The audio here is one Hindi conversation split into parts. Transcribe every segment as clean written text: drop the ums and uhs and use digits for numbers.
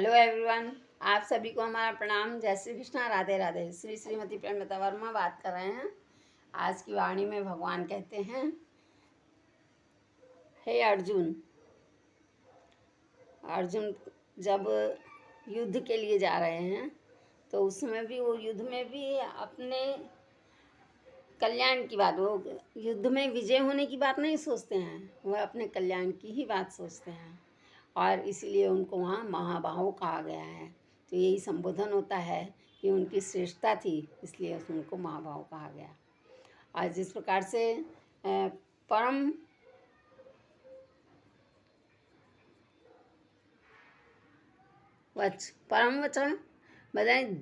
हेलो एवरीवन, आप सभी को हमारा प्रणाम। जय श्री कृष्णा, राधे राधे। श्री श्रीमती प्रेमलता वर्मा बात कर रहे हैं। आज की वाणी में भगवान कहते हैं, हे अर्जुन, अर्जुन जब युद्ध के लिए जा रहे हैं तो उसमें भी वो युद्ध में भी अपने कल्याण की बात, वो युद्ध में विजय होने की बात नहीं सोचते हैं, वह अपने कल्याण की ही बात सोचते हैं और इसीलिए उनको वहाँ महाबाहु कहा गया है। तो यही संबोधन होता है कि उनकी श्रेष्ठता थी, इसलिए उनको महाबाहु कहा गया। और जिस प्रकार से परम वचन बताएं,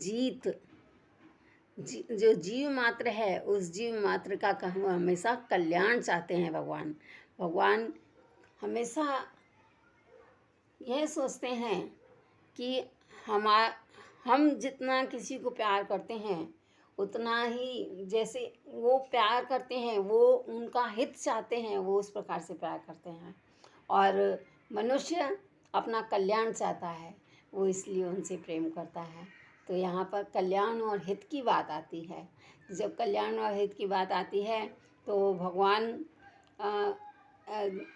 जो जीव मात्र है उस जीव मात्र का हमेशा कल्याण चाहते हैं। भगवान हमेशा यह सोचते हैं कि हम जितना किसी को प्यार करते हैं उतना ही जैसे वो प्यार करते हैं, वो उनका हित चाहते हैं, वो उस प्रकार से प्यार करते हैं। और मनुष्य अपना कल्याण चाहता है, वो इसलिए उनसे प्रेम करता है। तो यहाँ पर कल्याण और हित की बात आती है। जब कल्याण और हित की बात आती है तो भगवान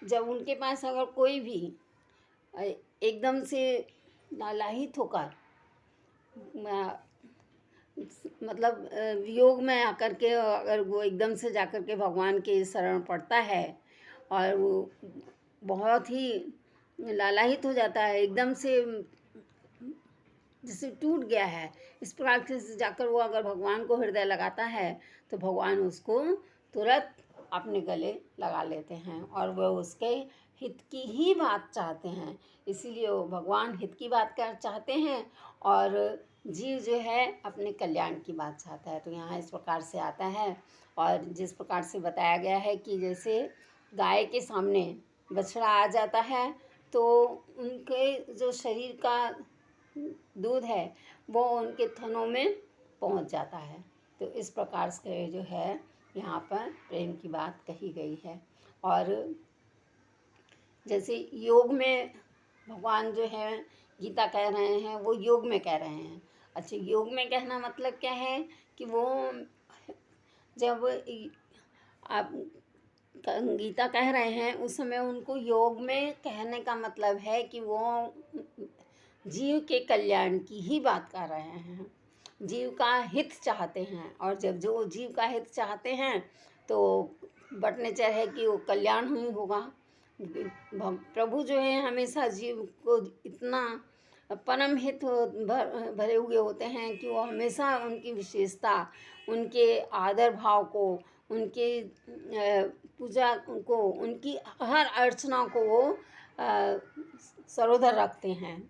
जब उनके पास अगर कोई भी एकदम से लालायित होकर मतलब वियोग में आकर के अगर वो एकदम से जाकर के भगवान के शरण पड़ता है और वो बहुत ही लालायित हो जाता है, एकदम से जैसे टूट गया है, इस प्रकार से जाकर वो अगर भगवान को हृदय लगाता है तो भगवान उसको तुरंत अपने गले लगा लेते हैं और वह उसके हित की ही बात चाहते हैं। इसीलिए वो भगवान हित की बात कर चाहते हैं और जीव जो है अपने कल्याण की बात चाहता है। तो यहाँ इस प्रकार से आता है। और जिस प्रकार से बताया गया है कि जैसे गाय के सामने बछड़ा आ जाता है तो उनके जो शरीर का दूध है वो उनके थनों में पहुंच जाता है। तो इस प्रकार से जो है यहाँ पर प्रेम की बात कही गई है। और जैसे योग में भगवान जो है गीता कह रहे हैं, वो योग में कह रहे हैं। अच्छा, योग में कहना मतलब क्या है कि वो जब आप गीता कह रहे हैं उस समय उनको योग में कहने का मतलब है कि वो जीव के कल्याण की ही बात कर रहे हैं, जीव का हित चाहते हैं। और जब जो जीव का हित चाहते हैं तो बट नेचर है कि वो कल्याण ही होगा। प्रभु जो है हमेशा जीव को इतना परम हित भरे हुए होते हैं कि वो हमेशा उनकी विशेषता, उनके आदर भाव को, उनके पूजा को, उनकी हर अर्चना को वो सरोदर रखते हैं।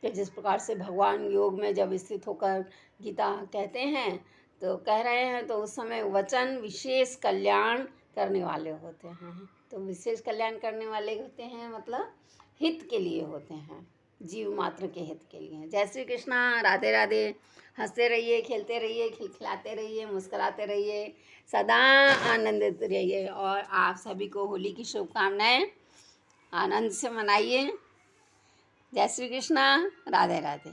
कि जिस प्रकार से भगवान योग में जब स्थित होकर गीता कहते हैं तो कह रहे हैं तो उस समय वचन विशेष कल्याण करने वाले होते हैं। तो विशेष कल्याण करने वाले होते हैं मतलब हित के लिए होते हैं, जीव मात्र के हित के लिए। जय श्री कृष्णा, राधे राधे। हंसते रहिए, खेलते रहिए, खिलखिलाते रहिए, मुस्कुराते रहिए, सदा आनंदित रहिए। और आप सभी को होली की शुभकामनाएं, आनंद से मनाइए। जय श्री कृष्णा, राधे राधे।